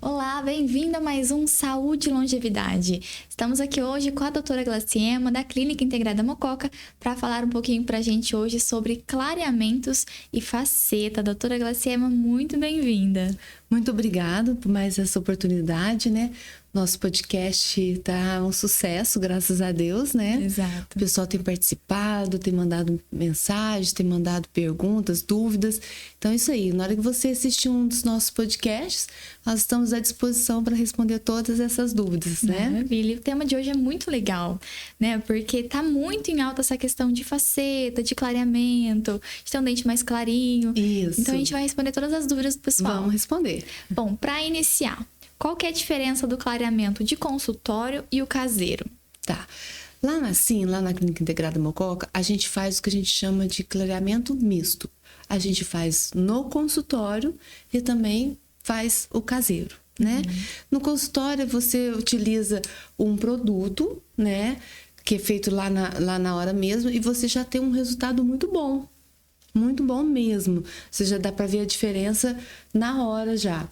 Olá, bem-vindo a mais um Saúde e Longevidade. Estamos aqui hoje com a doutora Glaciema, da Clínica Integrada Mococa, para falar um pouquinho para a gente hoje sobre clareamentos e faceta. Doutora Glaciema, muito bem-vinda. Muito obrigada por mais essa oportunidade, né? Nosso podcast tá um sucesso, graças a Deus, né? Exato. O pessoal tem participado, tem mandado mensagens, tem mandado perguntas, dúvidas. Então, é isso aí. Na hora que você assistir um dos nossos podcasts, nós estamos à disposição para responder todas essas dúvidas, né? Maravilha. O tema de hoje é muito legal, né? Porque tá muito em alta essa questão de faceta, de clareamento, de ter um dente mais clarinho. Isso. Então, a gente vai responder todas as dúvidas do pessoal. Vamos responder. Bom, para iniciar, qual que é a diferença do clareamento de consultório e o caseiro? Tá. Lá na Clínica Integrada Mococa, a gente faz o que a gente chama de clareamento misto. A gente faz no consultório e também faz o caseiro, né? No consultório, você utiliza um produto, né? Que é feito lá na hora mesmo e você já tem um resultado muito bom. Muito bom mesmo. Você já dá para ver a diferença na hora já.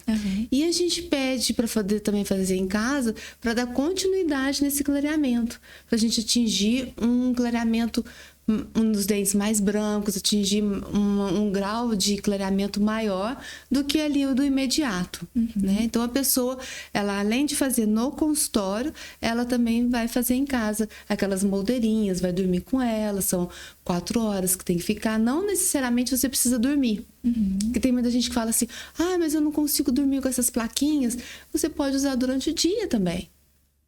E a gente pede para também fazer em casa para dar continuidade nesse clareamento. Para a gente atingir um clareamento, um dos dentes mais brancos, atingir um grau de clareamento maior do que ali o do imediato. Né? Então a pessoa, ela além de fazer no consultório, ela também vai fazer em casa aquelas moldeirinhas, vai dormir com elas, são 4 horas que tem que ficar. Não necessariamente você precisa dormir. Porque tem muita gente que fala assim, mas eu não consigo dormir com essas plaquinhas. Você pode usar durante o dia também.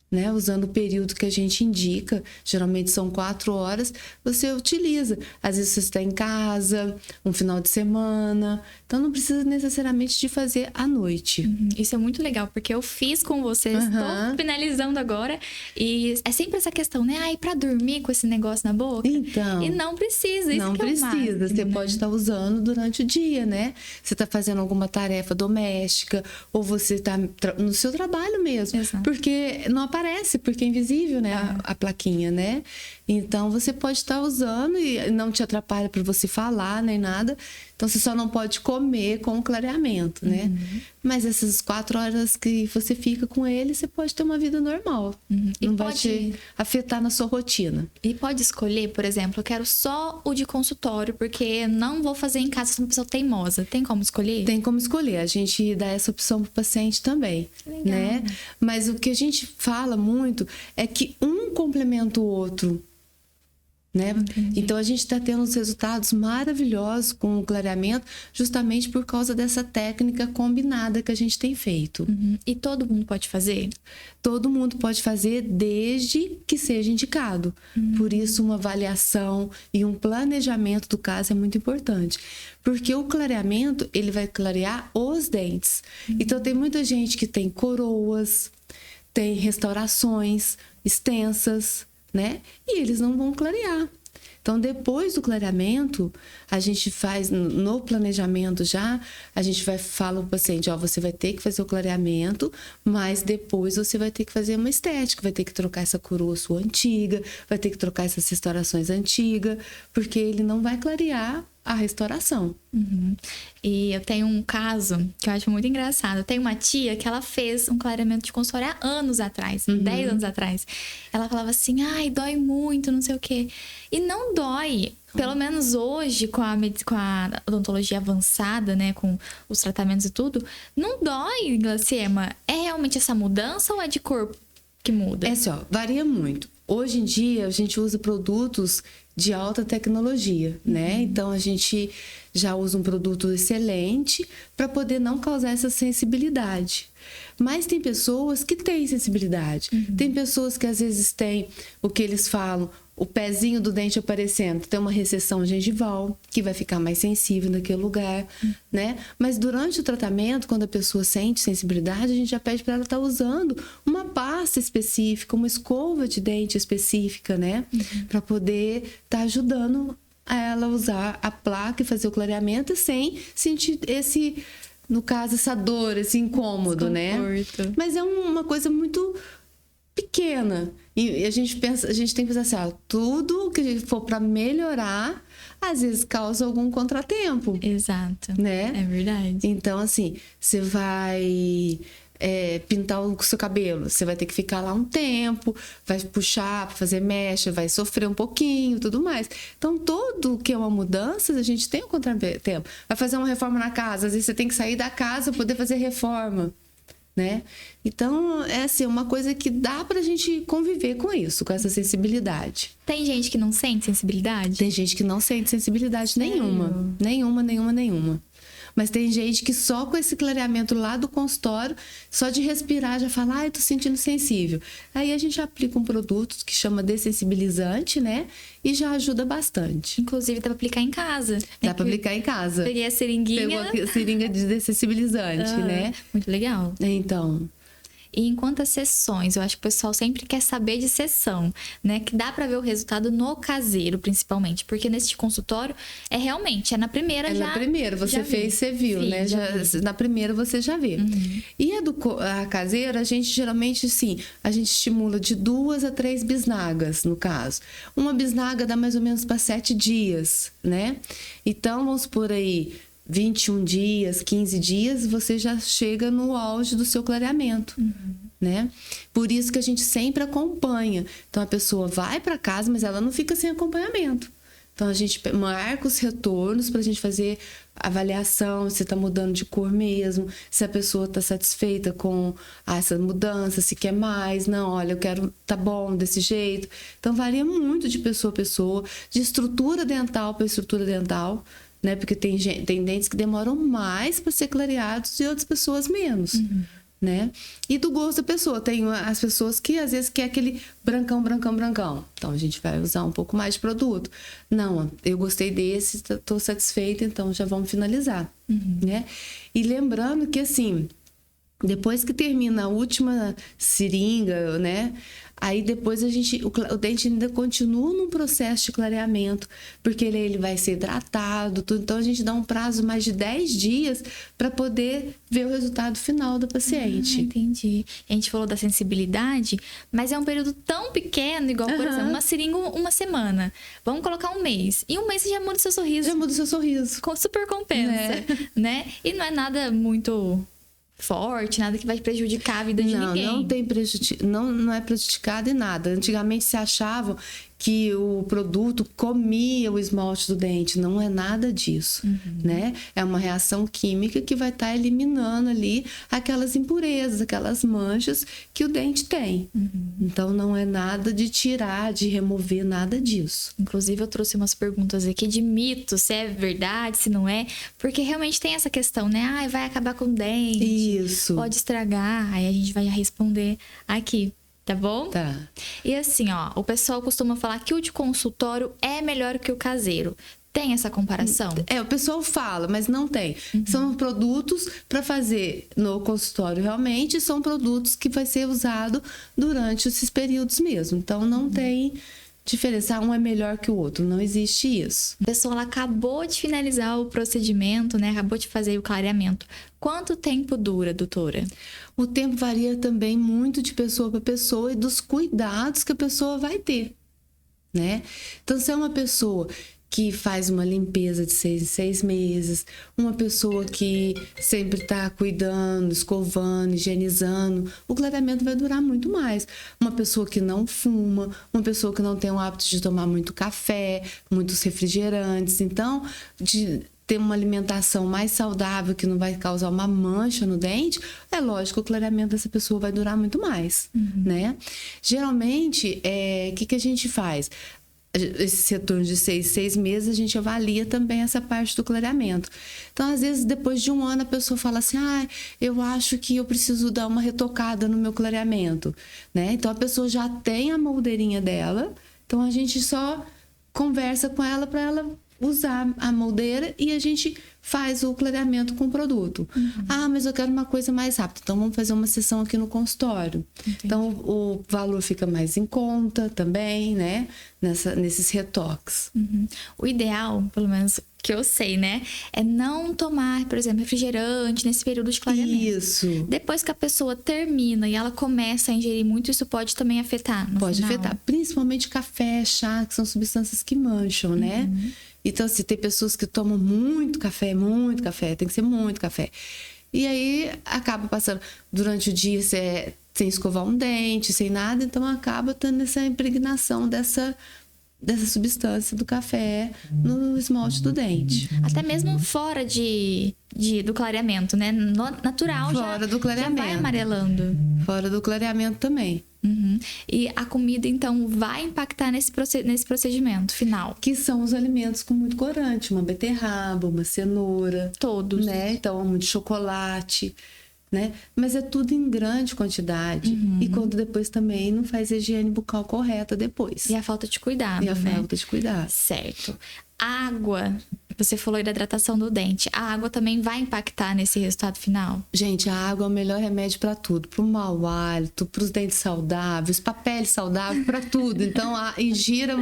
Né? Usando o período que a gente indica, geralmente são 4 horas, você utiliza. Às vezes você está em casa, um final de semana, então não precisa necessariamente de fazer à noite. Isso é muito legal, porque eu fiz com vocês, estou finalizando agora, e é sempre essa questão, né? Para dormir com esse negócio na boca? Então, e não precisa, isso não que é o máximo, você né? pode estar usando durante o dia, né? Você está fazendo alguma tarefa doméstica, ou você está no seu trabalho mesmo. Exato. Porque não aparece, porque é invisível, né? A plaquinha, né? Então, você pode estar usando e não te atrapalha para você falar nem nada. Então, você só não pode comer com clareamento, né? Mas essas 4 horas que você fica com ele, você pode ter uma vida normal. Não vai te afetar na sua rotina. E pode escolher, por exemplo, eu quero só o de consultório, porque não vou fazer em casa, sou uma pessoa teimosa. Tem como escolher? Tem como escolher. A gente dá essa opção para o paciente também, né? Mas o que a gente fala muito é que um complementa o outro. Né? Então a gente está tendo uns resultados maravilhosos com o clareamento justamente por causa dessa técnica combinada que a gente tem feito. E todo mundo pode fazer? Todo mundo pode fazer desde que seja indicado. Por isso uma avaliação e um planejamento do caso é muito importante. Porque o clareamento, ele vai clarear os dentes. Então tem muita gente que tem coroas, tem restaurações extensas, né? E eles não vão clarear. Então, depois do clareamento, a gente faz, no planejamento já, a gente fala ao paciente, você vai ter que fazer o clareamento, mas depois você vai ter que fazer uma estética, vai ter que trocar essa coroa sua antiga, vai ter que trocar essas restaurações antigas, porque ele não vai clarear a restauração. E eu tenho um caso que eu acho muito engraçado. Eu tenho uma tia que ela fez um clareamento de consultório há anos atrás, 10 anos atrás. Ela falava assim, dói muito, não sei o quê. E não dói. Pelo menos hoje, com a odontologia avançada, né, com os tratamentos e tudo, não dói, Glaciema. É realmente essa mudança ou é de corpo que muda? É assim, varia muito. Hoje em dia, a gente usa produtos de alta tecnologia, né? Então, a gente já usa um produto excelente para poder não causar essa sensibilidade. Mas tem pessoas que têm sensibilidade. Tem pessoas que às vezes têm o que eles falam, o pezinho do dente aparecendo, tem uma recessão gengival, que vai ficar mais sensível naquele lugar, né? Mas durante o tratamento, quando a pessoa sente sensibilidade, a gente já pede para ela estar usando uma pasta específica, uma escova de dente específica, né? Para poder estar ajudando a ela usar a placa e fazer o clareamento sem sentir esse, no caso, essa dor, esse incômodo, né? Mas é uma coisa muito pequena. E a gente tem que pensar assim, tudo que for para melhorar, às vezes causa algum contratempo. Exato. Né? É verdade. Então, assim, você vai pintar o seu cabelo. Você vai ter que ficar lá um tempo, vai puxar, fazer mecha, vai sofrer um pouquinho, tudo mais. Então, tudo que é uma mudança, a gente tem um contratempo. Vai fazer uma reforma na casa, às vezes você tem que sair da casa para poder fazer reforma, né? Então, é assim, uma coisa que dá pra gente conviver com isso, com essa sensibilidade. Tem gente que não sente sensibilidade? Tem gente que não sente sensibilidade nenhuma. Nenhuma. Mas tem gente que só com esse clareamento lá do consultório, só de respirar já fala, eu tô sentindo sensível. Aí a gente aplica um produto que chama dessensibilizante, né? E já ajuda bastante. Inclusive, dá pra aplicar em casa. Dá pra aplicar em casa. Peguei a seringuinha. Pegou a seringa de dessensibilizante, né? Muito legal. Então... E em quantas sessões? Eu acho que o pessoal sempre quer saber de sessão, né? Que dá pra ver o resultado no caseiro, principalmente. Porque nesse consultório, realmente, na primeira já... Na primeira, você fez, você viu, Sim, né? Na primeira você já vê. E a caseira, a gente geralmente, sim, a gente estimula de 2 a 3 bisnagas, no caso. Uma bisnaga dá mais ou menos para 7 dias, né? Então, vamos por aí... 21 dias, 15 dias, você já chega no auge do seu clareamento, né? Por isso que a gente sempre acompanha. Então, a pessoa vai para casa, mas ela não fica sem acompanhamento. Então, a gente marca os retornos para a gente fazer avaliação, se está mudando de cor mesmo, se a pessoa está satisfeita com essa mudança, se quer mais, não, olha, eu quero, tá bom desse jeito. Então, varia muito de pessoa a pessoa, de estrutura dental para estrutura dental, né? Porque tem dentes que demoram mais para ser clareados e outras pessoas menos, né? E do gosto da pessoa. Tem as pessoas que às vezes quer aquele brancão. Então a gente vai usar um pouco mais de produto. Não, eu gostei desse, tô satisfeita, então já vamos finalizar, né? E lembrando que assim, depois que termina a última seringa, né? Aí depois o dente ainda continua num processo de clareamento, porque ele vai ser hidratado, tudo. Então a gente dá um prazo mais de 10 dias para poder ver o resultado final da paciente. Entendi. A gente falou da sensibilidade, mas é um período tão pequeno, igual, por exemplo, uma seringa uma semana. Vamos colocar um mês. E um mês você já muda o seu sorriso. Já muda o seu sorriso. Super compensa, né? E não é nada muito forte, nada que vai prejudicar a vida de ninguém. Não é prejudicado em nada. Antigamente se achava que o produto comia o esmalte do dente. Não é nada disso, né? É uma reação química que vai estar eliminando ali aquelas impurezas, aquelas manchas que o dente tem. Então, não é nada de tirar, de remover, nada disso. Inclusive, eu trouxe umas perguntas aqui de mito, se é verdade, se não é. Porque realmente tem essa questão, né? Vai acabar com o dente. Isso. Pode estragar. Aí a gente vai responder aqui. Tá bom? Tá. E assim, o pessoal costuma falar que o de consultório é melhor que o caseiro. Tem essa comparação? O pessoal fala, mas não tem. São produtos para fazer no consultório realmente, são produtos que vai ser usado durante esses períodos mesmo. Então, não tem diferença, um é melhor que o outro, não existe isso. A pessoa ela acabou de finalizar o procedimento, né? Acabou de fazer o clareamento. Quanto tempo dura, doutora? O tempo varia também muito de pessoa para pessoa e dos cuidados que a pessoa vai ter, né? Então, se é uma pessoa que faz uma limpeza de 6 em 6 meses, uma pessoa que sempre está cuidando, escovando, higienizando, o clareamento vai durar muito mais. Uma pessoa que não fuma, uma pessoa que não tem o hábito de tomar muito café, muitos refrigerantes. Então, de ter uma alimentação mais saudável, que não vai causar uma mancha no dente, é lógico que o clareamento dessa pessoa vai durar muito mais, né? Geralmente, o que a gente faz? Esse retorno de 6 meses, a gente avalia também essa parte do clareamento. Então, às vezes, depois de um ano, a pessoa fala assim, eu acho que eu preciso dar uma retocada no meu clareamento, né? Então, a pessoa já tem a moldeirinha dela, então a gente só conversa com ela para ela usar a moldeira e a gente faz o clareamento com o produto. Mas eu quero uma coisa mais rápida. Então, vamos fazer uma sessão aqui no consultório. Entendi. Então, o valor fica mais em conta também, né? Nesses retoques. O ideal, pelo menos que eu sei, né? É não tomar, por exemplo, refrigerante nesse período de clareamento. Isso. Depois que a pessoa termina e ela começa a ingerir muito, isso pode também afetar no Pode final. afetar. Principalmente café, chá, que são substâncias que mancham, né? Então, se tem pessoas que tomam muito café, tem que ser muito café. E aí acaba passando durante o dia sem escovar um dente, sem nada, então acaba tendo essa impregnação dessa substância do café no esmalte do dente. Até mesmo fora do clareamento, né? Natural, Fora do clareamento. Já vai amarelando. Fora do clareamento também. Uhum. E a comida, então, vai impactar nesse procedimento final? Que são os alimentos com muito corante. Uma beterraba, uma cenoura. Todos. Né? Então, muito chocolate, né? Mas é tudo em grande quantidade. E quando depois também não faz a higiene bucal correta depois. E a falta de cuidado, E a né? falta de cuidado. Certo. Água. Você falou aí da hidratação do dente. A água também vai impactar nesse resultado final? Gente, a água é o melhor remédio para tudo. Para o mau hálito, para os dentes saudáveis, para a pele saudável, para tudo. Então, ingira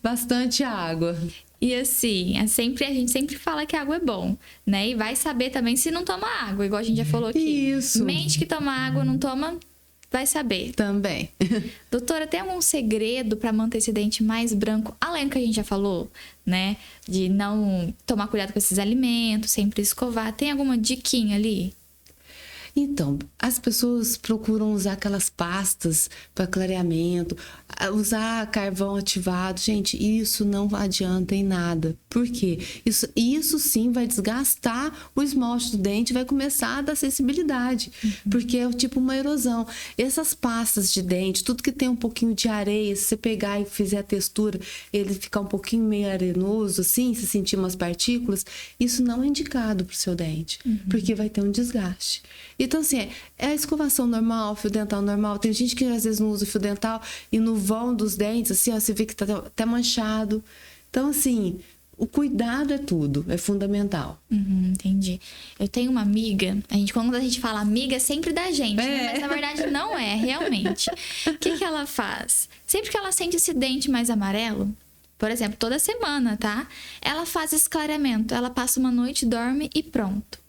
bastante água. E assim, a gente sempre fala que água é bom, né? E vai saber também se não toma água, igual a gente já falou aqui. Isso. Mente que toma água, não toma, vai saber. Também. Doutora, tem algum segredo para manter esse dente mais branco, além do que a gente já falou, né? De não tomar cuidado com esses alimentos, sempre escovar. Tem alguma diquinha ali? Então, as pessoas procuram usar aquelas pastas para clareamento, usar carvão ativado. Gente, isso não adianta em nada. Por quê? Isso sim vai desgastar o esmalte do dente, vai começar a dar sensibilidade, porque é tipo uma erosão. Essas pastas de dente, tudo que tem um pouquinho de areia, se você pegar e fizer a textura, ele ficar um pouquinho meio arenoso, assim, se sentir umas partículas, isso não é indicado para o seu dente, porque vai ter um desgaste. Então, assim, é a escovação normal, fio dental normal. Tem gente que às vezes não usa fio dental e no vão dos dentes, assim, ó, você vê que tá até manchado. Então, assim, o cuidado é tudo, é fundamental. Entendi. Eu tenho uma amiga, quando a gente fala amiga, é sempre da gente, né? Mas na verdade não é, realmente. O que ela faz? Sempre que ela sente esse dente mais amarelo, por exemplo, toda semana, tá? Ela faz esse clareamento, ela passa uma noite, dorme e pronto.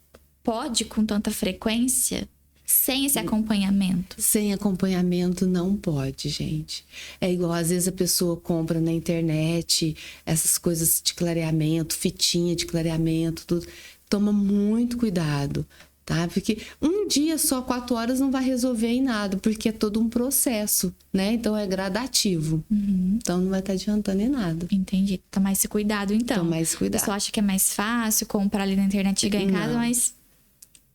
Pode com tanta frequência, sem esse acompanhamento? Sem acompanhamento não pode, gente. É igual, às vezes a pessoa compra na internet essas coisas de clareamento, fitinha de clareamento, tudo. Toma muito cuidado, tá? Porque um dia só, 4 horas, não vai resolver em nada, porque é todo um processo, né? Então é gradativo. Então não vai estar adiantando em nada. Entendi. Tomar esse cuidado, então. Tomar esse cuidado. A pessoa acha que é mais fácil comprar ali na internet e ganhar em casa, mas...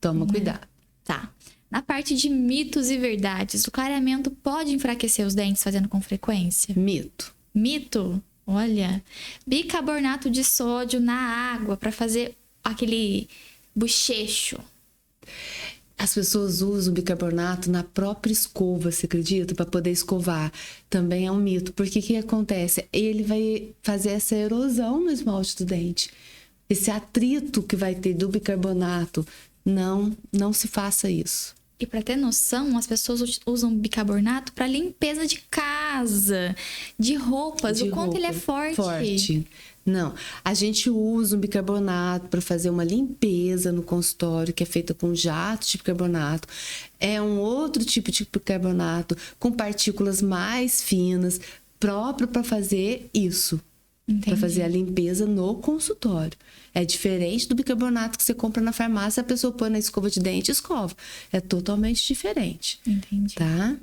Toma cuidado. Tá. Na parte de mitos e verdades, o clareamento pode enfraquecer os dentes fazendo com frequência? Mito. Mito? Olha, bicarbonato de sódio na água para fazer aquele bochecho. As pessoas usam bicarbonato na própria escova, você acredita? Para poder escovar. Também é um mito. Porque o que acontece? Ele vai fazer essa erosão no esmalte do dente. Esse atrito que vai ter do bicarbonato. Não se faça isso. E para ter noção, as pessoas usam bicarbonato para limpeza de casa, de roupas. O quanto ele é forte. Forte. Não, a gente usa um bicarbonato para fazer uma limpeza no consultório, que é feita com jato de bicarbonato. É um outro tipo de bicarbonato com partículas mais finas, próprio para fazer isso. Para fazer a limpeza no consultório. É diferente do bicarbonato que você compra na farmácia, a pessoa põe na escova de dente e escova. É totalmente diferente. Entendi. Tá?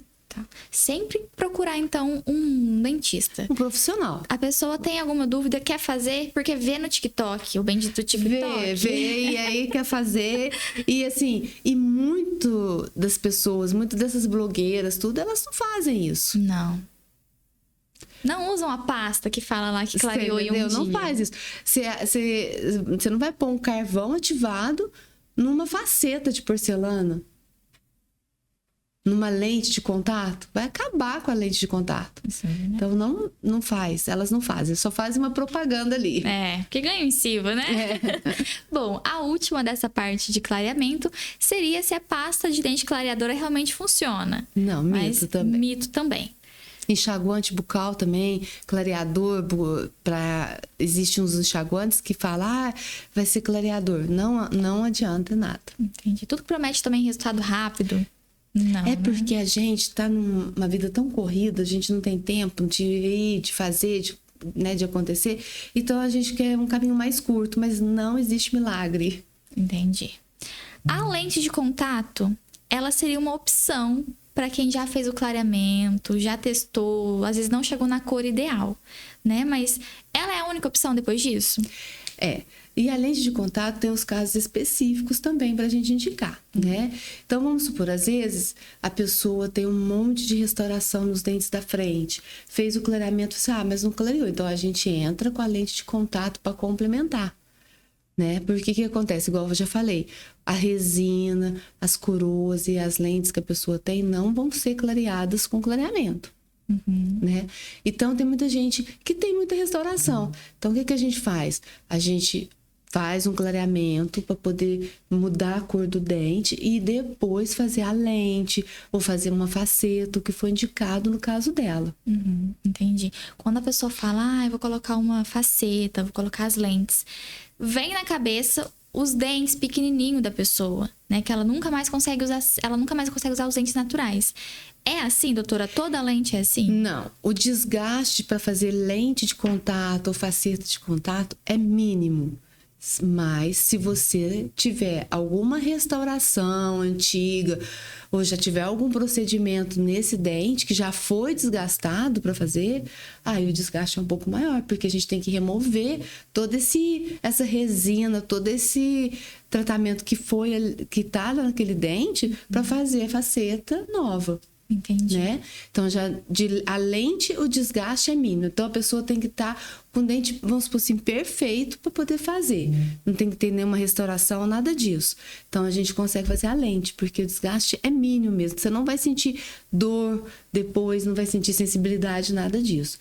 Sempre procurar, então, um dentista. Um profissional. A pessoa tem alguma dúvida, quer fazer, porque vê no TikTok, o bendito TikTok. Vê, e aí quer fazer. E assim, e muito das pessoas, muitas dessas blogueiras, tudo, elas não fazem isso. Não usam a pasta que fala lá que clareou em um dia. Não faz isso. Você não vai pôr um carvão ativado numa faceta de porcelana. Numa lente de contato. Vai acabar com a lente de contato. Então, não faz. Elas não fazem. Só fazem uma propaganda ali. Que ganha em cima, né? Bom, a última dessa parte de clareamento seria se a pasta de dente clareadora realmente funciona. Não, Mito também. Enxaguante bucal também, clareador, existem uns enxaguantes que falam, vai ser clareador. Não adianta nada. Entendi. Tudo que promete também resultado rápido. Não, porque a gente tá numa vida tão corrida, a gente não tem tempo de ir, de fazer, de acontecer. Então a gente quer um caminho mais curto, mas não existe milagre. Entendi. A lente de contato, ela seria uma opção para quem já fez o clareamento, já testou, às vezes não chegou na cor ideal, né? Mas ela é a única opção depois disso? E a lente de contato tem os casos específicos também para a gente indicar, né? Então, vamos supor, às vezes, a pessoa tem um monte de restauração nos dentes da frente, fez o clareamento, mas não clareou. Então, a gente entra com a lente de contato para complementar, né? Porque o que acontece? Igual eu já falei, a resina, as coroas e as lentes que a pessoa tem não vão ser clareadas com clareamento. Né? Então, tem muita gente que tem muita restauração. Então, o que a gente faz? A gente faz um clareamento para poder mudar a cor do dente e depois fazer a lente ou fazer uma faceta, o que foi indicado no caso dela. Entendi. Quando a pessoa fala, eu vou colocar uma faceta, vou colocar as lentes, vem na cabeça os dentes pequenininhos da pessoa, né? Que ela nunca mais consegue usar os dentes naturais. É assim, doutora? Toda lente é assim? Não. O desgaste para fazer lente de contato ou faceta de contato é mínimo. Mas se você tiver alguma restauração antiga ou já tiver algum procedimento nesse dente que já foi desgastado para fazer, aí o desgaste é um pouco maior, porque a gente tem que remover toda essa resina, todo esse tratamento que tá naquele dente para fazer a faceta nova. Entendi. Né? Então, a lente, o desgaste é mínimo. Então, a pessoa tem que estar com o dente, vamos supor assim, perfeito para poder fazer. Não tem que ter nenhuma restauração, nada disso. Então, a gente consegue fazer a lente, porque o desgaste é mínimo mesmo. Você não vai sentir dor depois, não vai sentir sensibilidade, nada disso.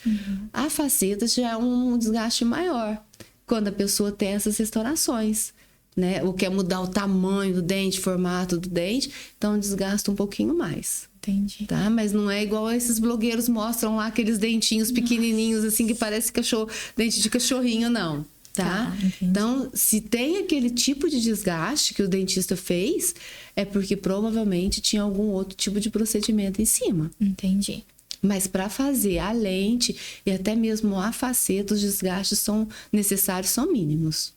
A faceta já é um desgaste maior, quando a pessoa tem essas restaurações. Né? Ou quer mudar o tamanho do dente, formato do dente, então desgasta um pouquinho mais. Entendi. Tá? Mas não é igual esses blogueiros mostram lá aqueles dentinhos pequenininhos, assim, que parece dente de cachorrinho, não. Tá? Então, se tem aquele tipo de desgaste que o dentista fez, é porque provavelmente tinha algum outro tipo de procedimento em cima. Entendi. Mas para fazer a lente e até mesmo a faceta, os desgastes necessários são mínimos.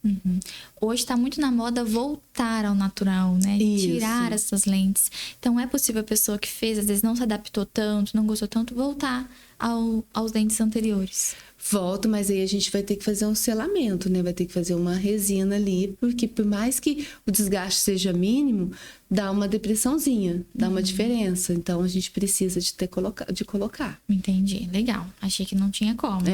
Hoje está muito na moda voltar ao natural, né? Isso. Tirar essas lentes. Então, é possível a pessoa que fez, às vezes não se adaptou tanto, não gostou tanto, voltar aos dentes anteriores. Volta, mas aí a gente vai ter que fazer um selamento, né? Vai ter que fazer uma resina ali, porque por mais que o desgaste seja mínimo, dá uma depressãozinha, dá uma diferença. Então, a gente precisa de colocar. Entendi. Legal. Achei que não tinha como.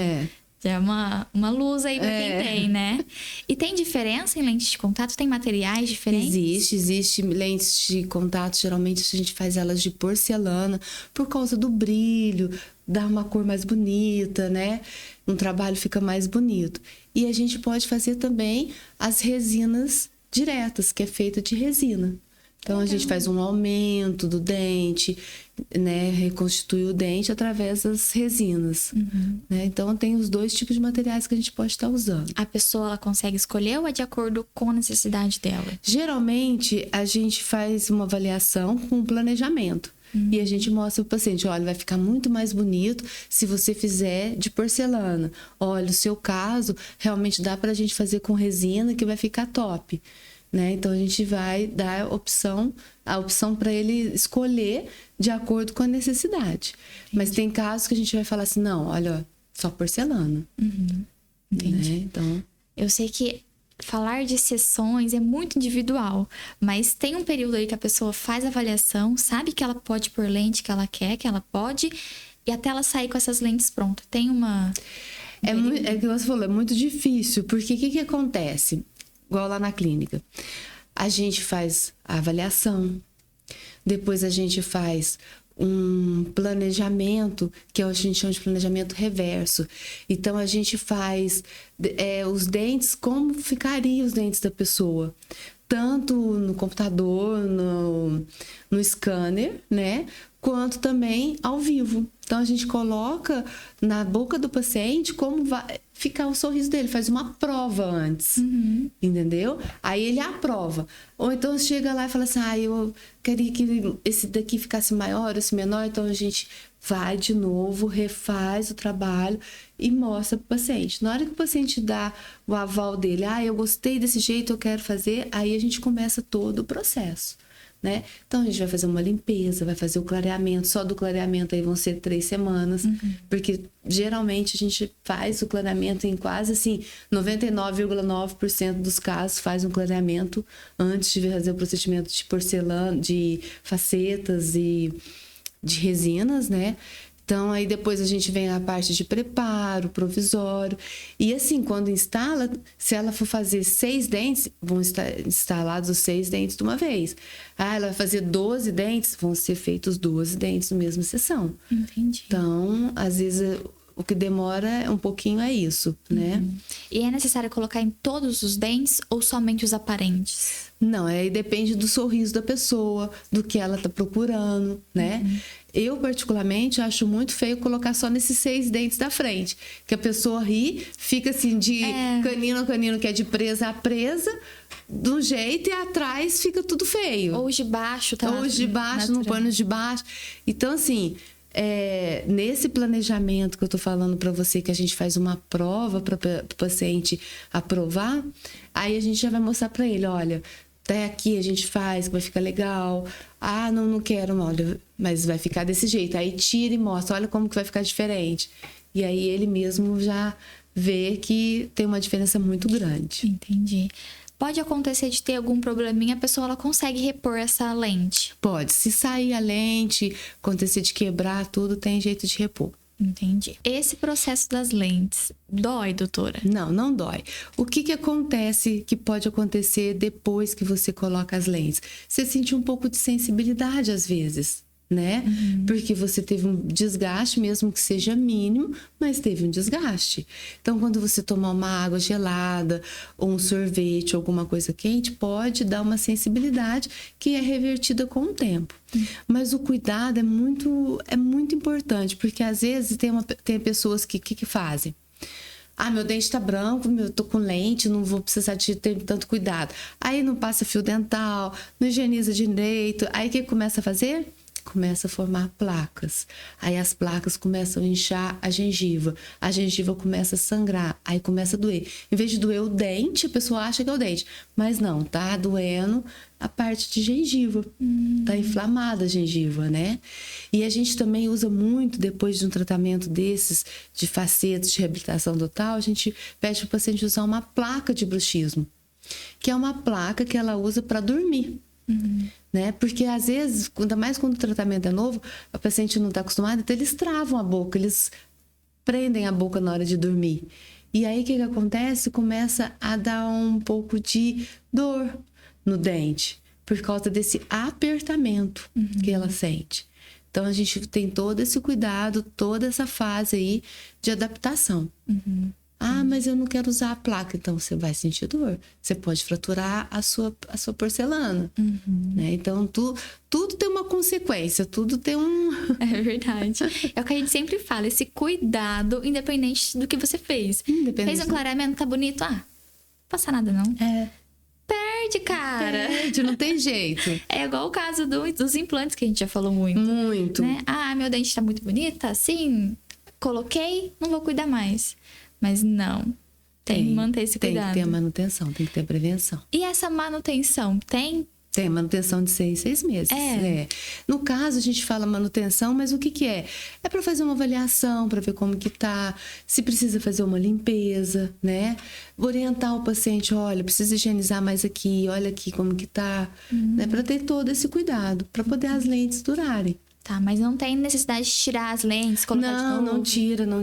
Já é uma luz aí pra quem tem, né? E tem diferença em lentes de contato? Tem materiais diferentes? Existe lentes de contato, geralmente a gente faz elas de porcelana, por causa do brilho, dá uma cor mais bonita, né? Um trabalho fica mais bonito. E a gente pode fazer também as resinas diretas, que é feita de resina. Então, a gente faz um aumento do dente, né? Reconstitui o dente através das resinas. Né? Então, tem os dois tipos de materiais que a gente pode estar usando. A pessoa ela consegue escolher ou é de acordo com a necessidade dela? Geralmente, a gente faz uma avaliação com planejamento. E a gente mostra pro paciente, olha, vai ficar muito mais bonito se você fizer de porcelana. Olha, o seu caso, realmente dá pra gente fazer com resina que vai ficar top. Né? Então, a gente vai dar a opção para ele escolher de acordo com a necessidade. Mas tem casos que a gente vai falar assim, não, olha, só porcelana. Entendi. Né? Então... Eu sei que falar de sessões é muito individual, mas tem um período aí que a pessoa faz a avaliação, sabe que ela pode pôr lente que ela quer, que ela pode, e até ela sair com essas lentes prontas. Tem uma... É o que você falou, é muito difícil, porque o que acontece? Igual lá na clínica. A gente faz a avaliação, depois a gente faz um planejamento, que a gente chama de planejamento reverso. Então, a gente faz os dentes, como ficariam os dentes da pessoa. Tanto no computador, no scanner, né? Quanto também ao vivo. Então, a gente coloca na boca do paciente como vai ficar o sorriso dele. Faz uma prova antes, entendeu? Aí ele aprova. Ou então chega lá e fala assim, eu queria que esse daqui ficasse maior, esse menor. Então, a gente vai de novo, refaz o trabalho e mostra para o paciente. Na hora que o paciente dá o aval dele, eu gostei desse jeito, eu quero fazer, aí a gente começa todo o processo, né? Então a gente vai fazer uma limpeza, vai fazer o clareamento, só do clareamento aí vão ser 3 semanas, porque geralmente a gente faz o clareamento em quase assim, 99,9% dos casos faz um clareamento antes de fazer o procedimento de porcelana, de facetas e de resinas, né? Então, aí depois a gente vem a parte de preparo, provisório. E assim, quando instala, se ela for fazer 6 dentes, vão estar instalados os 6 dentes de uma vez. Ela vai fazer 12 dentes, vão ser feitos 12 dentes na mesma sessão. Entendi. Então, às vezes, o que demora um pouquinho é isso, né? E é necessário colocar em todos os dentes ou somente os aparentes? Não, aí depende do sorriso da pessoa, do que ela tá procurando, né? Eu, particularmente, acho muito feio colocar só nesses 6 dentes da frente. Que a pessoa ri, fica assim de canino a canino, que é de presa a presa, do jeito, e atrás fica tudo feio. Ou os de baixo, tá? Ou os de baixo, no pano de baixo. Então, assim, nesse planejamento que eu tô falando para você, que a gente faz uma prova para o paciente aprovar, aí a gente já vai mostrar para ele, olha, até aqui a gente faz, que vai ficar legal. Não quero, olha, mas vai ficar desse jeito. Aí tira e mostra, olha como que vai ficar diferente. E aí ele mesmo já vê que tem uma diferença muito grande. Entendi. Pode acontecer de ter algum probleminha, a pessoa ela consegue repor essa lente? Pode. Se sair a lente, acontecer de quebrar tudo, tem jeito de repor. Entendi. Esse processo das lentes dói, doutora? Não, não dói. O que acontece, que pode acontecer depois que você coloca as lentes? Você sente um pouco de sensibilidade às vezes, né? Porque você teve um desgaste, mesmo que seja mínimo, mas teve um desgaste. Então, quando você tomar uma água gelada, ou um sorvete, alguma coisa quente, pode dar uma sensibilidade que é revertida com o tempo. Mas o cuidado é muito importante, porque às vezes tem pessoas que fazem. Meu dente tá branco, eu tô com lente, não vou precisar de ter tanto cuidado. Aí não passa fio dental, não higieniza direito. Aí o que começa a fazer? Começa a formar placas. Aí as placas começam a inchar a gengiva começa a sangrar, aí começa a doer. Em vez de doer o dente, a pessoa acha que é o dente, mas não, tá doendo a parte de gengiva. Tá inflamada a gengiva, né? E a gente também usa muito, depois de um tratamento desses, de facetas, de reabilitação total, a gente pede para o paciente usar uma placa de bruxismo, que é uma placa que ela usa para dormir. Né? Porque às vezes, ainda mais quando o tratamento é novo, a paciente não está acostumada, então eles travam a boca, eles prendem a boca na hora de dormir. E aí o que acontece? Começa a dar um pouco de dor no dente, por causa desse apertamento que ela sente. Então a gente tem todo esse cuidado, toda essa fase aí de adaptação. Mas eu não quero usar a placa. Então, você vai sentir dor. Você pode fraturar a sua porcelana. Né? Então, tudo tem uma consequência. Tudo tem um... É verdade. É o que a gente sempre fala. Esse cuidado, independente do que você fez. Fez um clareamento, tá bonito? Não passa nada, não. Perde, cara. Perde, não tem jeito. É igual o caso dos implantes, que a gente já falou muito. Muito. Né? Meu dente tá muito bonito, tá assim. Coloquei, não vou cuidar mais. Mas não, tem que manter esse cuidado. Tem que ter a manutenção, tem que ter a prevenção. E essa manutenção, tem? Tem manutenção de 6 meses. No caso, a gente fala manutenção, mas o que é? É para fazer uma avaliação, para ver como que tá, se precisa fazer uma limpeza, né? Orientar o paciente, olha, precisa higienizar mais aqui, olha aqui como que tá. Né? Para ter todo esse cuidado, para poder as lentes durarem. Tá, mas não tem necessidade de tirar as lentes, colocar de novo? Não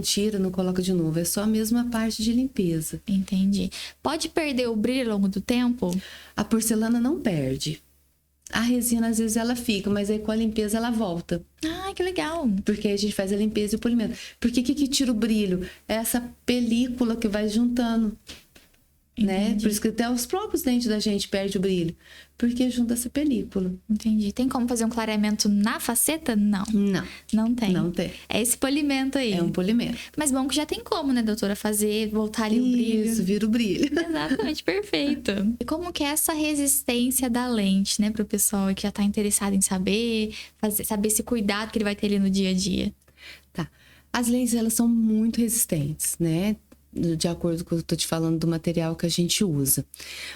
tira, não coloca de novo. É só mesmo a parte de limpeza. Entendi. Pode perder o brilho ao longo do tempo? A porcelana não perde. A resina, às vezes, ela fica, mas aí com a limpeza ela volta. Que legal. Porque aí a gente faz a limpeza e o polimento. Porque o que tira o brilho? É essa película que vai juntando. Né? Por isso que até os próprios dentes da gente perdem o brilho. Porque junta essa película. Entendi. Tem como fazer um clareamento na faceta? Não. Não tem. Não tem. É esse polimento aí. É um polimento. Mas bom que já tem como, né, doutora? Fazer, voltar ali o brilho. Isso, vira o brilho. Exatamente, perfeito. E como que é essa resistência da lente, né? Pro pessoal que já tá interessado em saber esse cuidado que ele vai ter ali no dia a dia. Tá. As lentes, elas são muito resistentes, né? De acordo com o que eu tô te falando do material que a gente usa.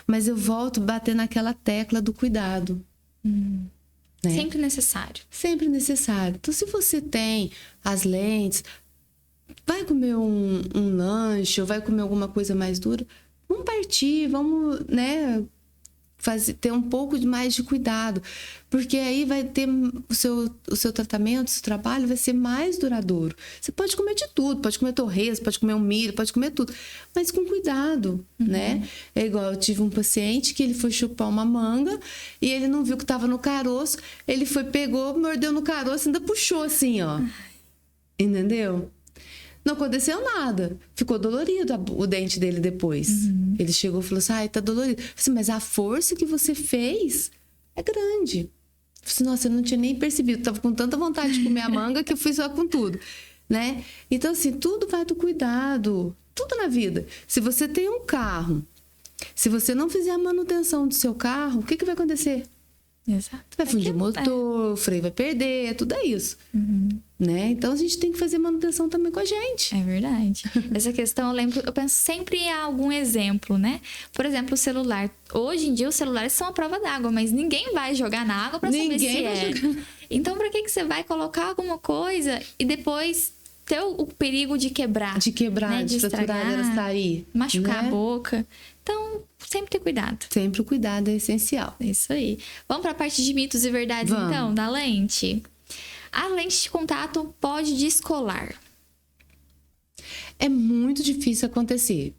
Mas eu volto a bater naquela tecla do cuidado. Né? Sempre necessário. Sempre necessário. Então, se você tem as lentes, vai comer um lanche ou vai comer alguma coisa mais dura, vamos partir, vamos, né, ter um pouco mais de cuidado. Porque aí vai ter o seu tratamento, o seu trabalho vai ser mais duradouro. Você pode comer de tudo, pode comer torresmo, pode comer um milho, pode comer tudo, mas com cuidado, né? É igual, eu tive um paciente que ele foi chupar uma manga e ele não viu que estava no caroço, ele foi, pegou, mordeu no caroço e ainda puxou assim, ó. Entendeu? Não aconteceu nada. Ficou dolorido o dente dele depois. Ele chegou e falou assim, ai, tá dolorido. Eu falei assim, mas a força que você fez é grande. Eu falei assim, nossa, eu não tinha nem percebido. Tava com tanta vontade de comer a manga que eu fui só com tudo, né? Então, assim, tudo vai do cuidado. Tudo na vida. Se você tem um carro, se você não fizer a manutenção do seu carro, o que vai acontecer? Exato. Vai fundir o motor, o freio vai perder, tudo é isso. Né? Então a gente tem que fazer manutenção também com a gente. É verdade. Essa questão, eu penso sempre em algum exemplo, né? Por exemplo, o celular. Hoje em dia os celulares são a prova d'água, mas ninguém vai jogar na água pra saber se é. Então, pra que você vai colocar alguma coisa e depois ter o perigo de quebrar? De quebrar, né? de fraturar, dela sair. Machucar, né? a boca. Então, sempre ter cuidado. Sempre o cuidado é essencial. É isso aí. Vamos pra parte de mitos e verdades, então, da lente. A lente de contato pode descolar. É muito difícil acontecer.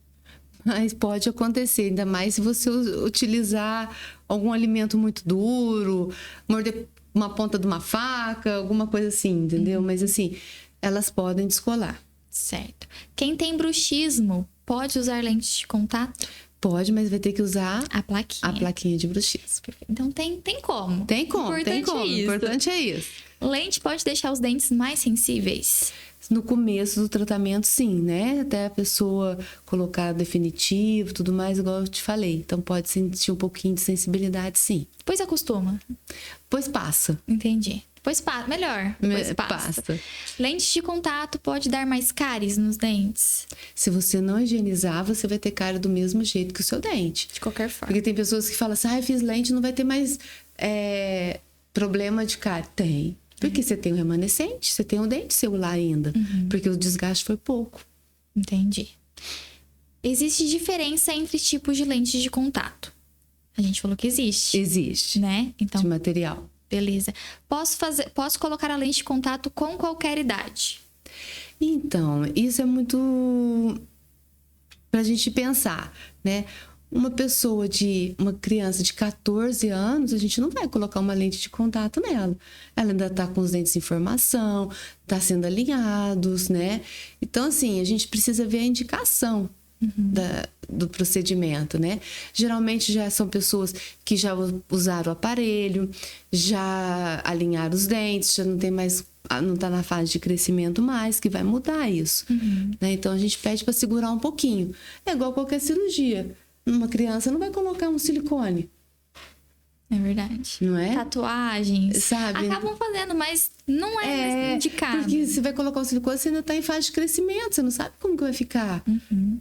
Mas pode acontecer, ainda mais se você utilizar algum alimento muito duro, morder uma ponta de uma faca, alguma coisa assim, entendeu? Mas assim, elas podem descolar. Certo. Quem tem bruxismo pode usar lentes de contato? Pode, mas vai ter que usar a plaquinha de bruxismo. Então tem como. Tem como. O importante é isso. Lente pode deixar os dentes mais sensíveis? No começo do tratamento, sim, né? Até a pessoa colocar definitivo, tudo mais, igual eu te falei. Então pode sentir um pouquinho de sensibilidade, sim. Depois acostuma? Depois passa. Entendi. Depois passa. Melhor. Depois passa. Lente de contato pode dar mais cáries nos dentes? Se você não higienizar, você vai ter cárie do mesmo jeito que o seu dente. De qualquer forma. Porque tem pessoas que falam assim, eu fiz lente, não vai ter mais problema de cárie. Tem. Porque você tem o remanescente, você tem o dente seu lá ainda. Porque o desgaste foi pouco. Entendi. Existe diferença entre tipos de lentes de contato? A gente falou que existe. Existe. Né? Então, de material. Beleza. Posso colocar a lente de contato com qualquer idade? Então, isso é muito pra gente pensar, né? Uma criança de 14 anos, a gente não vai colocar uma lente de contato nela. Ela ainda tá com os dentes em formação, tá sendo alinhados, né? Então, assim, a gente precisa ver a indicação do procedimento, né? Geralmente já são pessoas que já usaram o aparelho, já alinharam os dentes, já não tem mais, não tá na fase de crescimento mais, que vai mudar isso, né? Então a gente pede para segurar um pouquinho. É igual qualquer cirurgia. Uma criança não vai colocar um silicone. É verdade. Não é? Tatuagens. Sabe? Acabam fazendo, mas não é indicado. Porque você vai colocar o silicone, você ainda está em fase de crescimento, você não sabe como que vai ficar.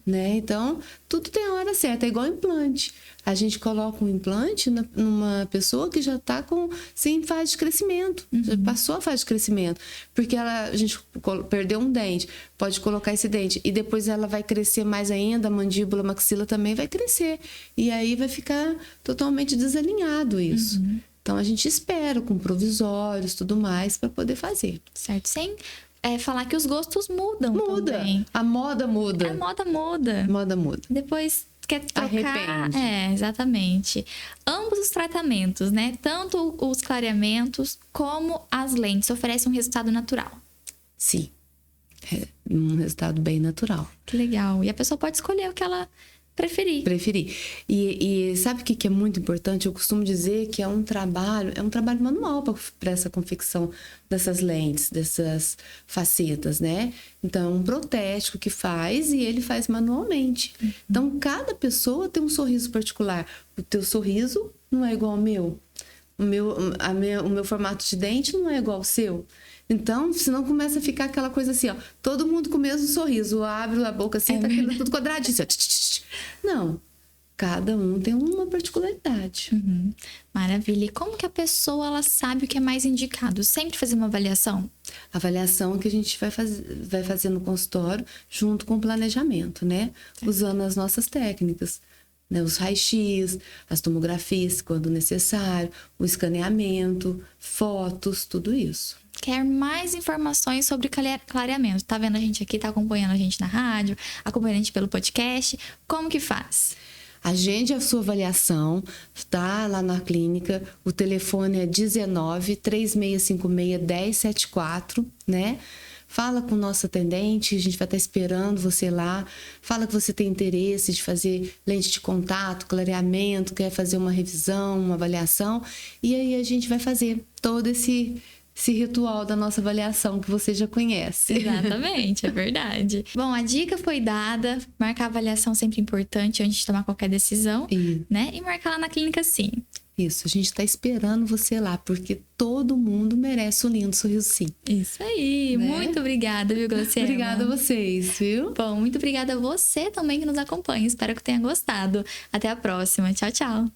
Né? Então, tudo tem a hora certa. É igual implante. A gente coloca um implante numa pessoa que já está sem fase de crescimento. Já passou a fase de crescimento. Porque a gente perdeu um dente, pode colocar esse dente. E depois ela vai crescer mais ainda, a mandíbula, a maxila também vai crescer. E aí vai ficar totalmente desalinhado isso. Então, a gente espera com provisórios, tudo mais, para poder fazer. Certo. Sem falar que os gostos mudam também. A moda muda. A moda muda. A moda muda. Depois quer trocar. Arrepende. Exatamente. Ambos os tratamentos, né? Tanto os clareamentos como as lentes oferecem um resultado natural. Sim. É um resultado bem natural. Que legal. E a pessoa pode escolher o que ela preferir. E sabe o que é muito importante? Eu costumo dizer que é um trabalho manual para essa confecção dessas lentes, dessas facetas, né? Então, é um protético que faz e ele faz manualmente. Então, cada pessoa tem um sorriso particular. O teu sorriso não é igual ao meu. o meu formato de dente não é igual ao seu. Então, senão começa a ficar aquela coisa assim, ó. Todo mundo com o mesmo sorriso. Abre a boca assim, tá aquilo tudo quadradinho. Assim, ó. Não. Cada um tem uma particularidade. Maravilha. E como que a pessoa ela sabe o que é mais indicado? Sempre fazer uma avaliação? Avaliação que a gente vai fazer no consultório junto com o planejamento, né? Usando as nossas técnicas. Né? Os raios-x, as tomografias, quando necessário, o escaneamento, fotos, tudo isso. Quer mais informações sobre clareamento? Tá vendo a gente aqui, tá acompanhando a gente na rádio, acompanhando a gente pelo podcast. Como que faz? Agende a sua avaliação, tá lá na clínica. O telefone é 19 3656 1074, né? Fala com o nosso atendente, a gente vai estar esperando você lá. Fala que você tem interesse de fazer lente de contato, clareamento, quer fazer uma revisão, uma avaliação. E aí a gente vai fazer todo esse ritual da nossa avaliação que você já conhece. Exatamente, é verdade. Bom, a dica foi dada. Marcar a avaliação sempre importante antes de tomar qualquer decisão, né? E marcar lá na clínica sim. Isso, a gente tá esperando você lá, porque todo mundo merece um lindo sorriso sim. Isso aí, né? Muito obrigada, viu, Graciela? Obrigada a vocês, viu? Bom, muito obrigada a você também que nos acompanha. Espero que tenha gostado. Até a próxima. Tchau, tchau.